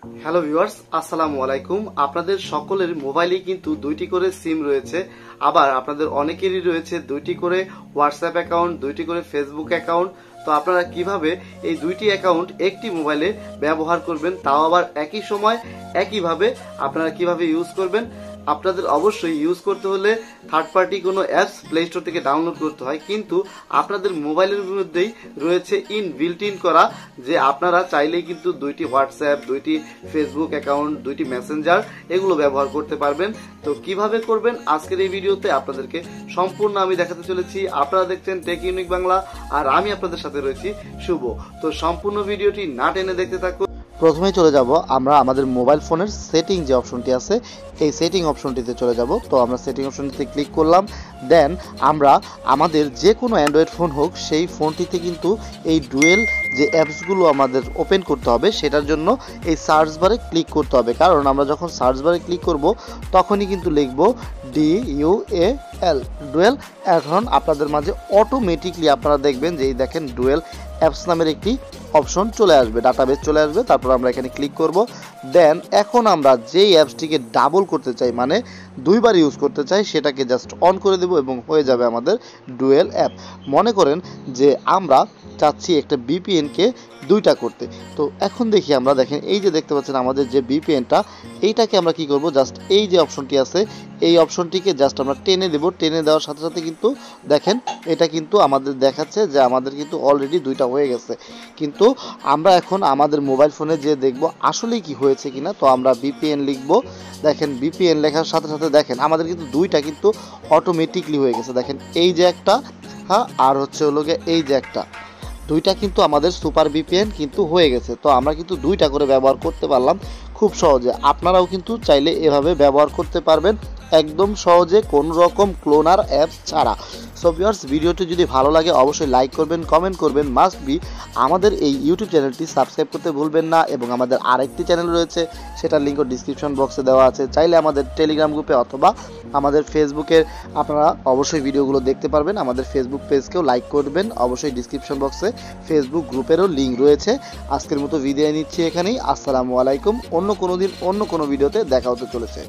Hello viewers, আসসালামু আলাইকুম। আপনাদের সকলের মোবাইলে কিন্তু দুইটি করে সিম রয়েছে, আবার আপনাদের অনেকেরই রয়েছে দুইটি করে হোয়াটসঅ্যাপ অ্যাকাউন্ট, দুইটি করে ফেসবুক অ্যাকাউন্ট। তো আপনারা কিভাবে এই দুইটি অ্যাকাউন্ট একটি মোবাইলে ব্যবহার করবেন, তাও আবার একই সময় একইভাবে আপনারা কিভাবে ইউজ করবেন। আপনাদের অবশ্যই ইউজ করতে হলে থার্ড পার্টি কোনো অ্যাপস প্লে স্টোর থেকে ডাউনলোড করতে হয়, কিন্তু আপনাদের মোবাইলের মধ্যেই রয়েছে বিল্ট ইন করা যে আপনারা চাইলেই কিন্তু দুইটি হোয়াটসঅ্যাপ, দুইটি ফেসবুক অ্যাকাউন্ট, দুইটি মেসেঞ্জার এগুলো ব্যবহার করতে পারবেন। তো কিভাবে করবেন আজকের এই ভিডিওতে আপনাদেরকে সম্পূর্ণ আমি দেখাতে চলেছি। আপনারা দেখছেন টেক ইউনিক বাংলা, আর আমি আপনাদের সাথে রয়েছি শুভ। তো সম্পূর্ণ ভিডিওটি না টেনে দেখতে থাকুন। প্রথমেই চলে যাব আমরা আমাদের মোবাইল ফোনের সেটিং যে অপশনটি আছে এই সেটিং অপশনটিতে চলে যাব। তো আমরা সেটিং অপশনটিতে ক্লিক করলাম, দেন আমরা আমাদের যে কোনো অ্যান্ড্রয়েড ফোন হোক সেই ফোনটিতে কিন্তু এই ডুয়েল যে অ্যাপসগুলো আমাদের ওপেন করতে হবে সেটার জন্য এই সার্চ বারে ক্লিক করতে হবে। কারণ আমরা যখন সার্চ বারে ক্লিক করব তখনই কিন্তু লিখব DUAL ডুয়েল। এখন আপনাদের মাঝে অটোমেটিকলি আপনারা দেখবেন যে এই দেখেন ডুয়েল অ্যাপস নামের একটি অপশন চলে আসবে, ডাটাবেস চলে আসবে। তারপর আমরা এখানে ক্লিক করব, দেন এখন আমরা যেই অ্যাপসটিকে ডাবল করতে চাই, মানে দুইবার ইউজ করতে চাই, সেটাকে জাস্ট অন করে দেব এবং হয়ে যাবে আমাদের ডুয়েল অ্যাপ। মনে করেন যে আমরা চাচ্ছি একটা বিপিএনকে দুইটা করতে। তো এখন দেখি আমরা, দেখেন এই যে দেখতে পাচ্ছেন আমাদের যে বিপিএনটা, এইটাকে আমরা কি করব, জাস্ট এই যে অপশনটি আছে এই অপশনটিকে জাস্ট আমরা টেনে দেব। টেনে দেওয়ার সাথে সাথে কিন্তু দেখেন এটা কিন্তু আমাদের দেখাচ্ছে যে আমাদের কিন্তু অলরেডি দুইটা হয়ে গেছে। কিন্তু আমরা এখন আমাদের মোবাইল ফোনে যে দেখব আসলেই কি হয়েছে কিনা। তো আমরা বিপিএন লিখব, দেখেন বিপিএন লেখার সাথে সাথে দেখেন আমাদের কিন্তু দুইটা কিন্তু অটোমেটিকলি হয়ে গেছে। দেখেন এই যে একটা, হ্যাঁ, আর হচ্ছে হলো গিয়ে এই যে একটা, দুইটা কিন্তু আমাদের সুপার বিপিএন কিন্তু হয়ে গেছে। তো আমরা কিন্তু দুইটা করে ব্যবহার করতে পারলাম খুব সহজে। আপনারাও কিন্তু চাইলে এভাবে ব্যবহার করতে পারবেন একদম সহজে, কোনো রকম ক্লোনার অ্যাপস ছাড়া। সো ভিউয়ার্স, ভিডিওটি যদি ভালো লাগে অবশ্যই লাইক করবেন, কমেন্ট করবেন, মাস্ট বি আমাদের এই ইউটিউব চ্যানেলটি সাবস্ক্রাইব করতে ভুলবেন না। এবং আমাদের আরেকটি চ্যানেল রয়েছে, সেটার লিঙ্কও ডিসক্রিপশন বক্সে দেওয়া আছে। চাইলে আমাদের টেলিগ্রাম গ্রুপে অথবা আমাদের ফেসবুকের আপনারা অবশ্যই ভিডিওগুলো দেখতে পারবেন। আমাদের ফেসবুক পেজকেও লাইক করবেন, অবশ্যই ডিসক্রিপশন বক্সে ফেসবুক গ্রুপেরও লিঙ্ক রয়েছে। আজকের মতো বিদায় নিচ্ছি এখানেই। আসসালামু আলাইকুম। অন্য কোনো দিন অন্য কোনো ভিডিওতে দেখা হতে চলেছে।